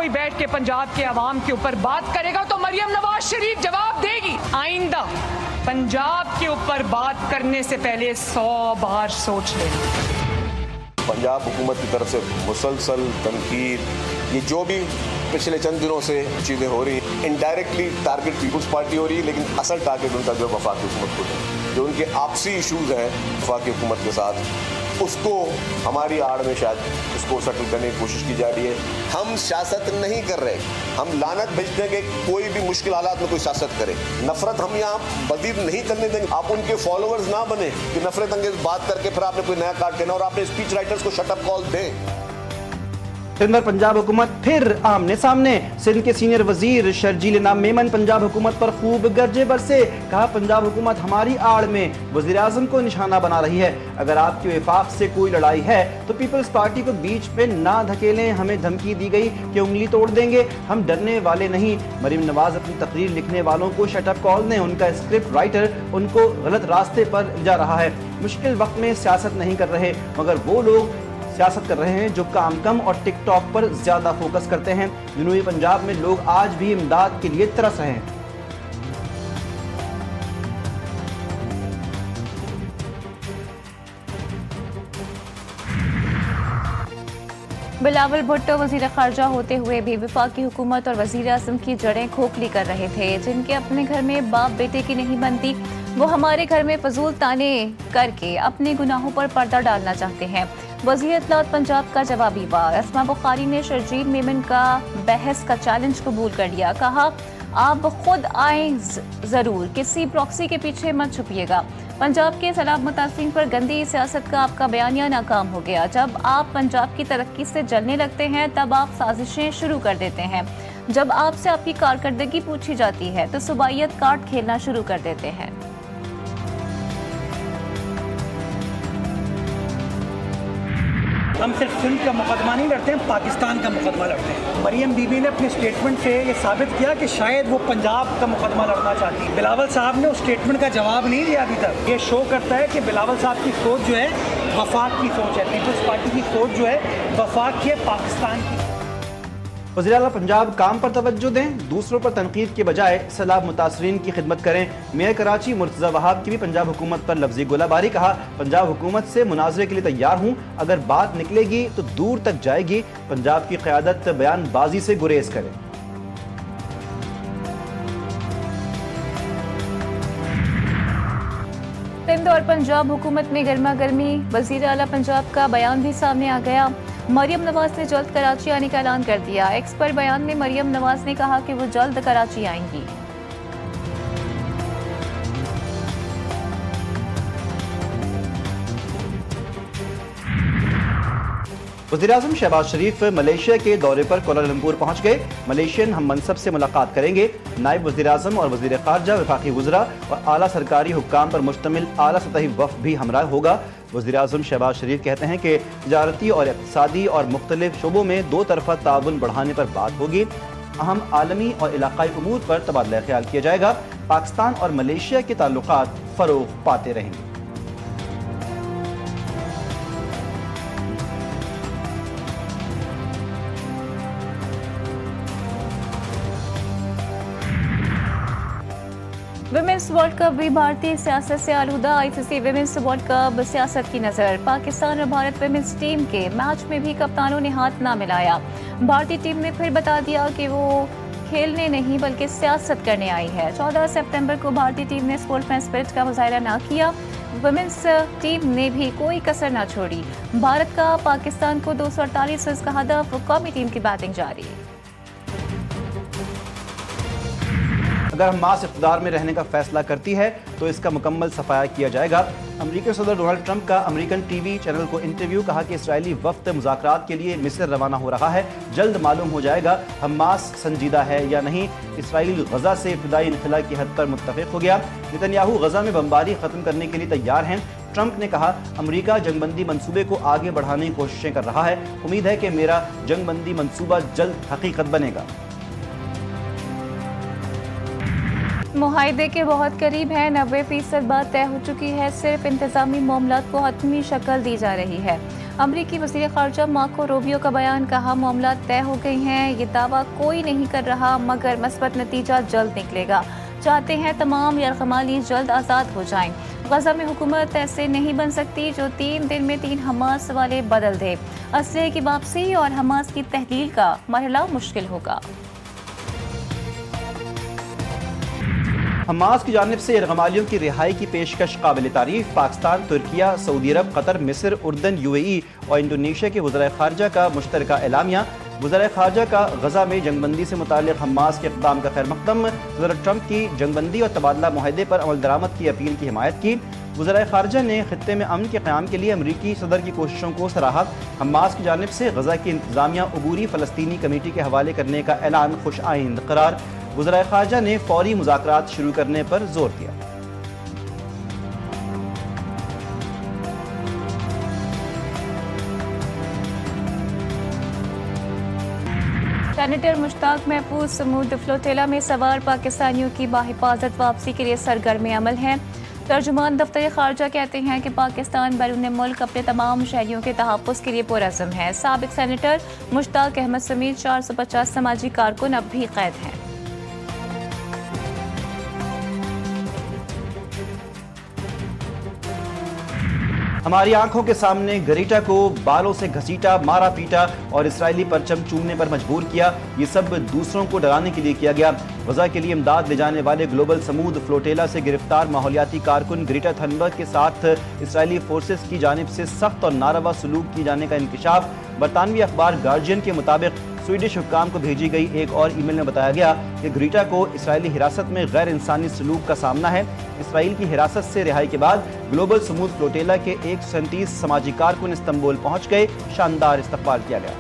कोई बैठ के पंजाब के अवाम के ऊपर बात करेगा तो मरियम नवाज शरीफ जवाब देगी। आइंदा पंजाब के ऊपर बात करने से पहले 100 बार सोच लेना। पंजाब हुकूमत की तरफ से मुसलसल तनकीद, ये जो भी पिछले चंद दिनों से चीज़ें हो रही हैं, इनडायरेक्टली टारगेट पीपल्स पार्टी हो रही है, लेकिन असल टारगेट उनका जो वफाकी हुकूमत को है, जो उनके आपसी इशूज़ हैं वफाकी हुकूमत के साथ, उसको हमारी आड़ में शायद उसको सेटल करने की कोशिश की जा रही है। हम सियासत नहीं कर रहे, हम लानत भेजते हैं कि कोई भी मुश्किल हालात में कोई सियासत करे। नफरत हम यहाँ मज़ीद नहीं करने देंगे। आप उनके फॉलोअर्स ना बने कि नफरत अंगेज बात करके फिर आपने कोई नया कार्ड देना और आपने स्पीच राइटर्स को शटअप कॉल दें। सिंध और पंजाब हुकूमत फिर आमने सामने। सिंध के सीनियर वजीर शर्जील इनाम मेमन पंजाब हुकूमत पर खूब गरजे बरसे। कहा, पंजाब हुकूमत हमारी आड़ में वजीर आजम को निशाना बना रही है। अगर आपकी वफाक से कोई लड़ाई है तो पीपल्स पार्टी को बीच में ना धकेलें। हमें धमकी दी गई कि उंगली तोड़ देंगे, हम डरने वाले नहीं। मरीम नवाज अपनी तकरीर लिखने वालों को शटअप कॉल दें। उनका स्क्रिप्ट राइटर उनको गलत रास्ते पर जा रहा है। मुश्किल वक्त में सियासत नहीं कर रहे, मगर वो लोग सियासत कर रहे हैं जो काम कम और टिकटॉक पर ज्यादा फोकस करते हैं। जनूबी पंजाब में लोग आज भी इमदाद के लिए तरस रहे हैं। बिलावल भुट्टो वजीर खारजा होते हुए भी वफाकी हुकूमत और वजीर आज़म की जड़ें खोखली कर रहे थे। जिनके अपने घर में बाप बेटे की नहीं बनती, वो हमारे घर में फजूल ताने करके अपने गुनाहों पर पर्दा डालना चाहते हैं। वज़ीर इत्तलात पंजाब का जवाबी वार। अस्मा बुखारी ने शर्जील मेमन का बहस का चैलेंज कबूल कर लिया। कहा, आप खुद आए जरूर, किसी प्रॉक्सी के पीछे मत छुपिएगा। पंजाब के सैलाब मुतासिरीन पर गंदी सियासत का आपका बयानिया नाकाम हो गया। जब आप पंजाब की तरक्की से जलने लगते हैं तब आप साजिशें शुरू कर देते हैं। जब आपसे आपकी कारकर्दगी पूछी जाती है तो सुबाइयत कार्ड खेलना शुरू कर देते हैं। हम सिर्फ सिंध का मुकदमा नहीं लड़ते हैं, पाकिस्तान का मुकदमा लड़ते हैं। मरियम बीबी ने अपने स्टेटमेंट से ये साबित किया कि शायद वो पंजाब का मुकदमा लड़ना चाहती है। बिलावल साहब ने उस स्टेटमेंट का जवाब नहीं दिया अभी तक। ये शो करता है कि बिलावल साहब की सोच जो है वफाक की सोच है, पीपल्स पार्टी की सोच जो है वफाक की है, पाकिस्तान की। वज़ीर आला पंजाब काम पर तवज्जो दें, दूसरों पर तनकीद के बजाय सैलाब मुतासरीन की खिदमत करें। मेयर कराची मुर्तज़ा वहाब की भी पंजाब हुकूमत पर लफ्ज़ी गोलाबारी। कहा, पंजाब हुकूमत से मुनाजरे के लिए तैयार हूँ, अगर बात निकलेगी तो दूर तक जाएगी। पंजाब की क़यादत बयानबाजी से गुरेज करे। सिंध और पंजाब हुकूमत में गर्मा गर्मी। वज़ीर आला पंजाब का बयान भी सामने आ गया। मरियम नवाज ने जल्द कराची आने का ऐलान कर दिया। एक्स पर बयान में मरियम नवाज ने कहा कि वो जल्द कराची आएंगी। वज़ीर-ए-आज़म शहबाज शरीफ मलेशिया के दौरे पर कुआलालंपुर पहुंच गए। मलेशियन हम मनसब से मुलाकात करेंगे। नायब वज़ीर-ए-आज़म और वज़ीर ख़ारजा, वफाकी वज़रा और आला सरकारी हुक्काम पर मुश्तमिल आला सतही वफ़द भी हमरा होगा। वज़ीर-ए-आज़म शहबाज शरीफ कहते हैं कि तजारती और इक़्तिसादी और मुख्तलिफ शोबों में दो तरफ़ा ताउन बढ़ाने पर बात होगी। अहम आलमी और इलाक़ाई उमूर पर तबादला ख्याल किया जाएगा। पाकिस्तान और मलेशिया के ताल्लुकात फ़रोग़ पाते रहेंगे। विमेंस वर्ल्ड कप भी भारतीय सियासत से आलूदा। आईसीसी विमेंस वर्ल्ड कप सियासत की नजर। पाकिस्तान और भारत विमेंस टीम के मैच में भी कप्तानों ने हाथ ना मिलाया। भारतीय टीम ने फिर बता दिया कि वो खेलने नहीं बल्कि सियासत करने आई है। 14 सितंबर को भारतीय टीम ने स्पोर्ट्समैन स्पिरिट का मुजाहरा ना किया। विमेंस टीम ने भी कोई कसर ना छोड़ी। भारत का पाकिस्तान को 248 रन का हदफ। कौमी टीम की बैटिंग जारी। अगर हमास इक़्तिदार में रहने का फैसला करती है तो इसका मुकम्मल सफाया किया जाएगा। अमेरिकी सदर डोनाल्ड ट्रंप का अमेरिकन टीवी चैनल को इंटरव्यू। कहा कि इसराइली वफ्द मुज़ाकरात के लिए मिस्र रवाना हो रहा है। जल्द मालूम हो जाएगा हमास संजीदा है या नहीं। इसराइल गजा से इब्तदाई इनखला की हद पर मुत्तफ़िक़ हो गया। नेतन्याहू गजा में बमबारी ख़त्म करने के लिए तैयार हैं। ट्रंप ने कहा, अमेरिका जंगबंदी मंसूबे को आगे बढ़ाने की कोशिशें कर रहा है। उम्मीद है कि मेरा जंगबंदी मंसूबा जल्द हकीकत बनेगा। मुआहदे के बहुत करीब है। 90% बात तय हो चुकी है। सिर्फ इंतजामी मामलात को हतमी शक्ल दी जा रही है। अमरीकी वज़ीर ख़ारजा मार्को रूबियो का बयान, कहा मामला तय हो गई हैं, ये दावा कोई नहीं कर रहा मगर मस्बत नतीजा जल्द निकलेगा। चाहते हैं तमाम यरगमाली जल्द आज़ाद हो जाएं। गजा में हुकूमत ऐसे नहीं बन सकती जो 3 दिन में 3 हमास वाले बदल दे। असलहे की वापसी और हमास की तहलील का मरहला मुश्किल होगा। हमास की जानिब से यरगमालियों की रिहाई की पेशकश काबिल तारीफ। पाकिस्तान, तुर्किया, सऊदी अरब, कतर, मिस्र, उर्दन, UAE और इंडोनेशिया के वज़ीर ख़ारजा का मुश्तरका एलामिया। वज़ीर ख़ारजा का गजा में जंगबंदी से मुताल्लिक़ हमास के इक़दाम का खैर मक़दम। सदर ट्रंप की जंगबंदी और तबादला मुआहदे पर अमल दरामद की अपील की हिमायत की। वज़ीर ख़ारजा ने खित्ते में अमन के क़याम के लिए अमरीकी सदर की कोशिशों को सराहा। हमास की जानिब से गजा की इंतज़ामिया अबूरी फ़लस्तीनी कमेटी के हवाले करने का ऐलान खुश आइंद करार। वज़ीर ख़ारजा ने फ़ौरी मुज़ाकरात शुरू करने पर जोर दिया। सेनेटर मुश्ताक महफूज समूद फ्लोटेला में सवार पाकिस्तानियों की बाहिफाजत वापसी के लिए सरगर्म अमल हैं। तर्जुमान दफ्तर ख़ारजा कहते हैं कि पाकिस्तान बैरून मुल्क अपने तमाम शहरियों के तहफ़्फ़ुज़ के लिए पुरअज़्म है। साबिक़ सेनेटर मुश्ताक अहमद समेत 450 समाजी कारकुन अब भी कैद हैं। हमारी आंखों के सामने गरीटा को बालों से घसीटा, मारा पीटा और इसराइली परचम चूमने पर मजबूर किया। ये सब दूसरों को डराने के लिए किया गया। गजा के लिए इमदाद ले जाने वाले ग्लोबल समूद फ्लोटेला से गिरफ्तार माहौलियाती कारकुन ग्रेटा थनबर्ग के साथ इसराइली फोर्सेस की जानिब से सख्त और नारवा सलूक किए जाने का इंकशाफ। बरतानवी अखबार गार्जियन के मुताबिक स्वीडिश हुक्काम को भेजी गई एक और ईमेल में बताया गया कि ग्रीटा को इसराइली हिरासत में गैर इंसानी सलूक का सामना है। इसराइल की हिरासत से रिहाई के बाद ग्लोबल समूद फ्लोटेला के 137 समाजी कारकुन इस्तांबुल पहुंच गए। शानदार इस्तकबाल किया गया।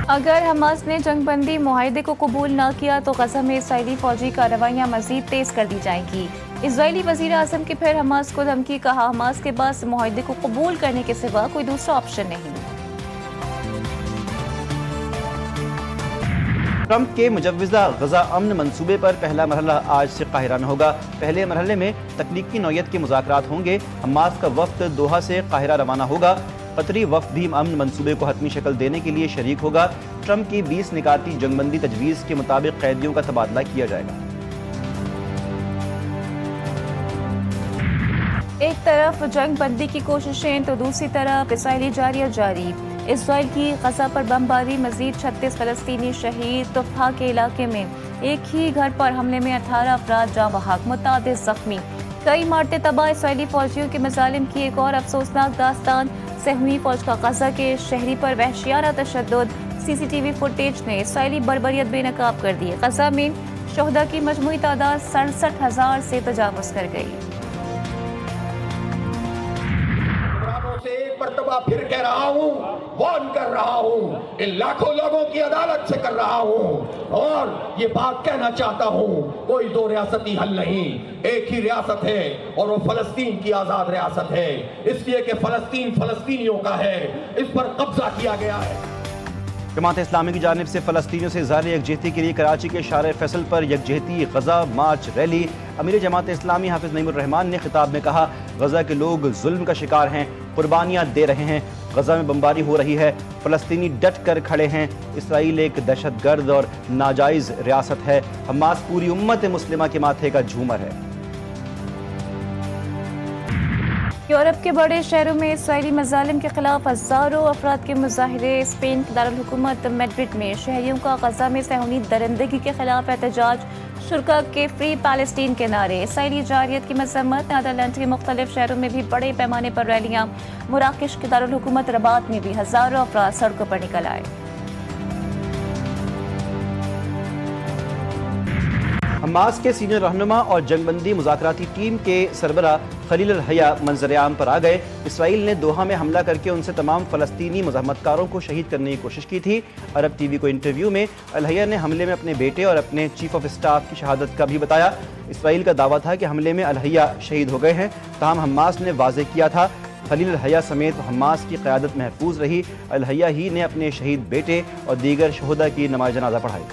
अगर हमास ने जंगबंदी मुआहदे को कबूल न किया तो गजा में इसराइली फौजी कार्रवाइयाँ मजीद तेज कर दी जाएंगी। इजरायली वज़ीर आज़म की फिर हमास को धमकी, कहा हमास के पास मुआहदे को कबूल करने के सिवा कोई दूसरा ऑप्शन नहीं। ट्रंप के मुजव्विज़ा गजा अमन मंसूबे पर पहला मरहला आज से काहिरा में होगा। पहले मरहले में तकनीकी नौयत के मुज़ाकरात होंगे। हमास का वफ्द दोहा से काहिरा रवाना होगा। कतरी वफ्द भी अमन मंसूबे को हतमी शक्ल देने के लिए शरीक होगा। ट्रंप की 20 निकाती जंगबंदी तजवीज़ के मुताबिक कैदियों का तबादला किया जाएगा। एक तरफ जंग बंदी की कोशिशें तो दूसरी तरफ इसराइली जारिया जारी। इसराइल की गजा पर बमबारी, मजीद 36 फलस्तीनी शहीद। तुफा के इलाके में एक ही घर पर हमले में 18 अफराद जाँ बहक, मुतादिद जख्मी, कई इमारतें तबाह। इसराइली फौजियों के मजालिम की एक और अफसोसनाक दास्तान। सहमी फौज का गजा के शहरी पर वहशियाना तशद्दुद। CCTV फुटेज ने इसराइली बर्बरियत बेनकाब कर दी। गजा में शोहदा की मजमूई तादाद 67,000 से तजावुज कर गई। मर्तबा फिर कह रहा हूँ, वार्न कर रहा हूँ, इन लाखों लोगों की अदालत से कर रहा हूँ और ये बात कहना चाहता हूँ, कोई दो रियासती हल नहीं, एक ही रियासत है और वो फलस्तीन की आजाद रियासत है। इसलिए कि फलस्तीन फलस्तीनियों का है, इस पर कब्जा किया गया है। जमात इस्लामी की जानिब से फलस्तीनियों से ज़ाहिर यकजहती के लिए कराची के शार फैसल पर यकजहती गजा मार्च रैली। अमीर जमात इस्लामी हाफिज नईमुर रहमान ने खिताब में कहा, गजा के लोग जुल्म का शिकार हैं, कुर्बानियाँ दे रहे हैं, गजा में बमबारी हो रही है, फलस्तीनी डट कर खड़े हैं। इसराइल एक दहशतगर्द और नाजायज़ रियासत है। हमास पूरी उम्मत मुस्लिमा के माथे का झूमर है। यूरोप के बड़े शहरों में इसराइली मजालिम के खिलाफ हज़ारों अफराद के मुजाहरे। स्पेन के दारुल हुकूमत मैड्रिड में शहरियों का गजा में सहूनी दरिंदगी के खिलाफ एहतजाज। शुरा के फ्री पैलेस्टीन के नारे। इसराइली जारियत की मजम्मत। नीदरलैंड के मुख्तलिफ शहरों में भी बड़े पैमाने पर रैलियाँ। मुराकिश के दारुल हुकूमत रबात में भी हज़ारों अफराद सड़कों पर निकल आए। हमास के सीनियर रहनुमा और जंगबंदी मुज़ाकराती टीम के सरबरा खलील अल-हया मंजर-ए-आम पर आ गए। इसराइल ने दोहा में हमला करके उनसे तमाम फ़लस्तीनी मुज़ाहमतकारों को शहीद करने की कोशिश की थी। अरब TV को इंटरव्यू में अल-हया ने हमले में अपने बेटे और अपने चीफ ऑफ स्टाफ की शहादत का भी बताया। इसराइल का दावा था कि हमले में अल-हया शहीद हो गए हैं, ताहम हमास ने वाज़ेह किया था खलील अल-हया समेत हमास की क़यादत महफूज रही। अल-हया ही ने अपने शहीद बेटे और दीगर शहदा की नमाज़ जनाजा पढ़ाई।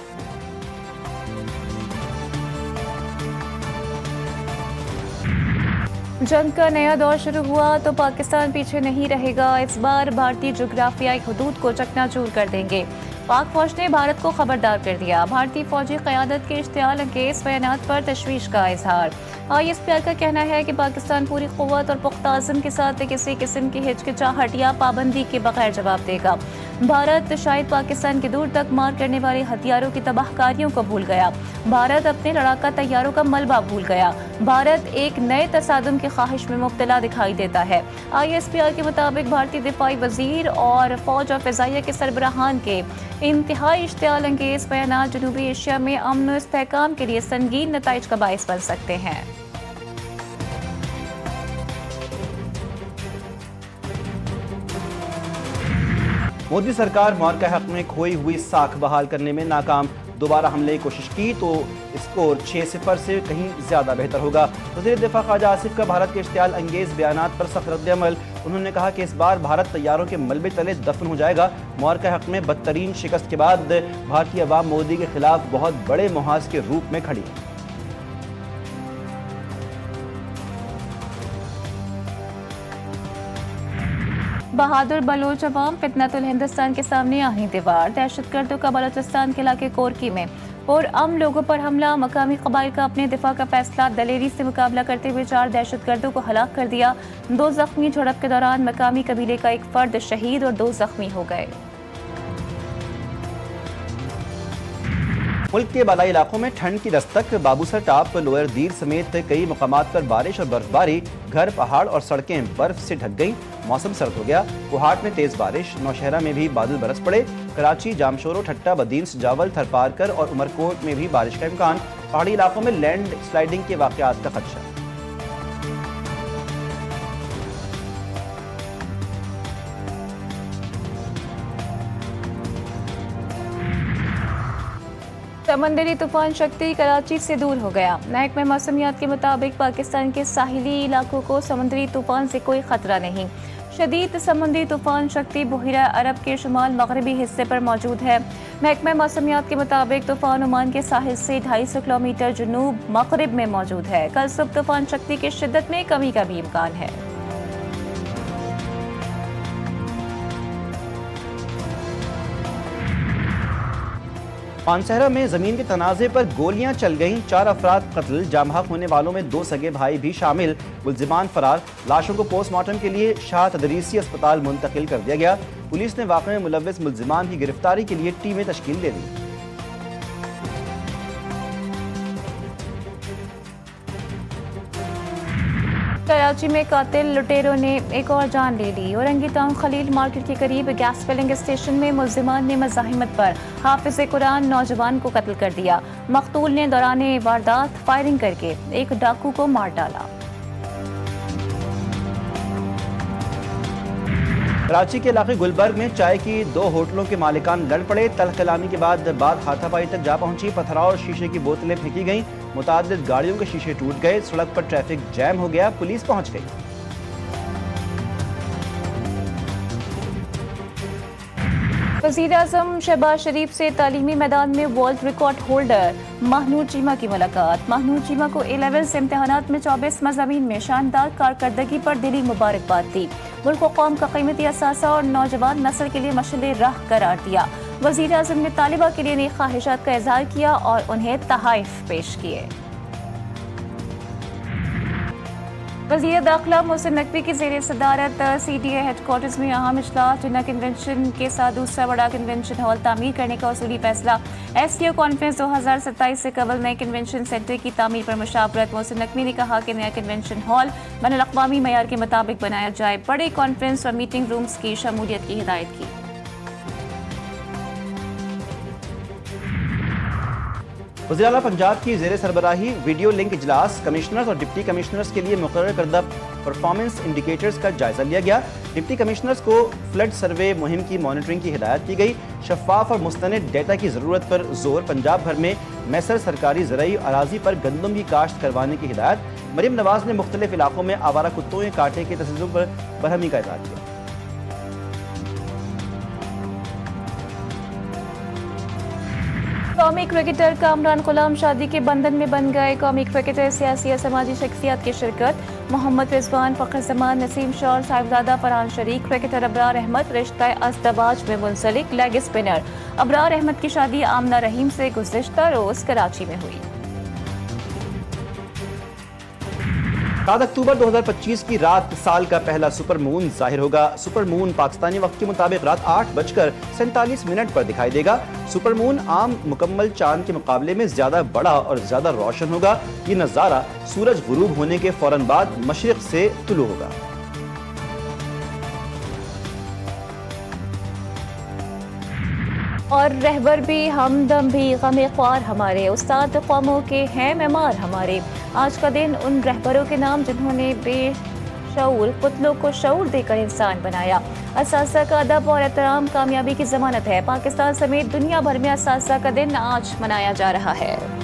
जंग का नया दौर शुरू हुआ तो पाकिस्तान पीछे नहीं रहेगा। इस बार भारतीय जोग्राफियाई हुदूद को चकनाचूर कर देंगे। पाक फौज ने भारत को खबरदार कर दिया। भारतीय फौजी क़यादत के इश्तियाल अंगेज़ बयानात पर तशवीश का इजहार। ISPR का कहना है कि पाकिस्तान पूरी क़ुव्वत और पुख्ता अज़्म के साथ किसी किस्म की हिचकिचाहट या पाबंदी के बगैर जवाब देगा। भारत शायद पाकिस्तान के दूर तक मार करने वाले हथियारों की तबाहकारियों को भूल गया। भारत अपने लड़ाका तैयारों का मलबा भूल गया। भारत एक नए तसादुम की ख्वाहिश में मुब्तला दिखाई देता है। ISPR के मुताबिक भारतीय दिफाई वजीर और फौज और फ़िज़ाइया के सरबराहान के इंतहाई इश्तियाल अंगेज़ बयानात जनूबी एशिया में अमन और इस्तेहकाम के लिए संगीन नताइज का बाइस बन सकते हैं। मोदी सरकार मौर्का हक में खोई हुई साख बहाल करने में नाकाम। दोबारा हमले की कोशिश की तो स्कोर 6-0 से कहीं ज्यादा बेहतर होगा। वज़ीर दिफा ख्वाजा आसिफ का भारत के इश्तियाल अंगेज बयानात पर सख्त रद्द-ए-अमल। उन्होंने कहा कि इस बार भारत तैयारों के मलबे तले दफन हो जाएगा। मौर्का हक में बदतरीन शिकस्त के बाद भारतीय अवाम मोदी के खिलाफ बहुत बड़े मुहाज के रूप में खड़ी है। बहादुर बलोच अवाम फितनतुल हिंदुस्तान के सामने आही दीवार। दहशतगर्दों का बलोचिस्तान के इलाके कोरकी में और आम लोगों पर हमला। मकामी कबाइल का अपने दिफा का फैसला। दलेरी से मुकाबला करते हुए 4 दहशतगर्दों को हलाक कर दिया। 2 जख्मी। झड़प के दौरान मकामी कबीले का एक फर्द शहीद और 2 जख्मी हो गए। मुल्क के बालाई इलाकों में ठंड की दस्तक। बाबूसर टाप, लोअर दीर समेत कई मकामात पर बारिश और बर्फबारी। घर, पहाड़ और सड़कें बर्फ से ढक गईं। मौसम सर्द हो गया। कोहाट में तेज बारिश। नौशहरा में भी बादल बरस पड़े। कराची, जामशोरो, ठट्टा, बदीन, जावल, थरपारकर और उमरकोट में भी बारिश का इम्कान। पहाड़ी इलाकों में लैंड स्लाइडिंग के वाकयात का खदशा। समंदरी तूफान शक्ति कराची से दूर हो गया। महकमा मौसमियात के मुताबिक पाकिस्तान के साहिली इलाकों को समुद्री तूफान से कोई खतरा नहीं। शदीद समुद्री तूफान शक्ति बहिरा अरब के शुमाल मगरबी हिस्से पर मौजूद है। महकमा मौसमियात के मुताबिक तूफान ओमान के साहिल से 250 किलोमीटर जनूब मगरिब में मौजूद है। कल सुबह तूफान शक्ति की शिद्दत में कमी का भी इम्कान है। पानसहरा में जमीन के तनाजे पर गोलियां चल गईं। 4 अफराद कत्ल। जामहक होने वालों में 2 सगे भाई भी शामिल। मुल्जिमान फरार। लाशों को पोस्टमार्टम के लिए शाह तदरीसी अस्पताल मुंतकिल कर दिया गया। पुलिस ने वाक़े में मुलव्विस मुल्जिमान की गिरफ्तारी के लिए टीमें तश्कील दे दी। कराची में कातिल लुटेरों ने एक और जान ले ली। औरंगी टाउन खलील मार्केट के करीब गैस फिलिंग स्टेशन में मुल्जिमान ने मज़ाहिमत पर हाफिज कुरान नौजवान को कत्ल कर दिया। मकतूल ने दौरान वारदात फायरिंग करके एक डाकू को मार डाला। कराची के इलाके गुलबर्ग में चाय की 2 होटलों के मालिकान लड़ पड़े। तल्ख कलामी के बाद बात हाथापाई तक जा पहुंची। पथराव और शीशे की बोतलें फेंकी गईं। मुतादिद गाड़ियों के शीशे टूट गए। सड़क पर ट्रैफिक जैम हो गया। पुलिस पहुंच गई। वज़ीर-ए-आज़म शहबाज शरीफ से तालीमी मैदान में world record holder Mahnoor Cheema की मुलाकात। महनूर चीमा को A-लेवल्स इम्तिहानात में 24 मज़ामीन में शानदार कारकर्दगी पर दिली मुबारकबाद दी। मुल्क व कौम का कीमती असासा और नौजवान नस्ल के लिए मशअल राह करार दिया। वज़ीर-ए-आज़म ने तालिबा के लिए नई ख्वाहिशात का इज़हार किया और उन्हें तहाइफ पेश किए। वज़ीर दाखिला मोहसिन नकवी की ज़ेर सदारत CDA हेडक्वार्टर्स में अहम इजलास। जिन्ना कन्वेंशन के साथ दूसरा बड़ा कन्वेंशन हॉल तामीर करने का उसूली फैसला। SCO कॉन्फ्रेंस 2027 से कबल नए कन्वेंशन सेंटर की तामीर पर मुशावरत। मोहसिन नकवी ने कहा कि नया कन्वेंशन हॉल बैनुल-अक़वामी मयार के मुताबिक बनाया जाए। बड़े कॉन्फ्रेंस और मीटिंग रूम्स की शमूलियत की हिदायत की। वज़ीर आला पंजाब की ज़ेर सरबराही वीडियो लिंक इजलास। कमिश्नर्स और डिप्टी कमिश्नर्स के लिए मुकर्रर करदा परफॉर्मेंस इंडिकेटर्स का जायजा लिया गया। डिप्टी कमिश्नर्स को फ्लड सर्वे मुहिम की मॉनिटरिंग की हिदायत की गई। शफाफ और मुस्तनिद डेटा की ज़रूरत पर जोर। पंजाब भर में मैसर सरकारी ज़राई अराजी पर गंदम की काश्त करवाने की हिदायत। मरीम नवाज ने मुख्तलिफ इलाकों में आवारा कुत्तों के कांटे के तसल्जुल पर बरहमी का इज़हार किया। कौमी क्रिकेटर कामरान गुलाम शादी के बंधन में बन गए। कौमी क्रिकेटर, सियासी और समाजी शख्सियत की शिरकत। मोहम्मद रिजवान, फखर जमान, नसीम शाह और साहिबजादा फरहान शरीक, क्रिकेटर अबरार अहमद रिश्ता अस्तबाज में मुंसलिक, लेग स्पिनर अबरार अहमद की शादी आमना रहीम से गुज़िश्ता रोज कराची में हुई। 7 अक्टूबर 2025 की रात साल का पहला सुपर मून जाहिर होगा। सुपर मून पाकिस्तानी वक्त के मुताबिक रात 8:47 पर दिखाई देगा। सुपर मून आम मुकम्मल चांद के मुकाबले में ज्यादा बड़ा और ज्यादा रोशन होगा। ये नजारा सूरज गुरूब होने के फौरन बाद मशरिक से तुलू होगा। और रहबर भी हमदम भी गमे ख्वार हमारे, उस्ताद कौमों के हैं मेमार हमारे। आज का दिन उन रहबरों के नाम जिन्होंने बेशऊर पुतलों को शऊर देकर इंसान बनाया। असासा का अदब और एहतराम कामयाबी की जमानत है। पाकिस्तान समेत दुनिया भर में असासा का दिन आज मनाया जा रहा है।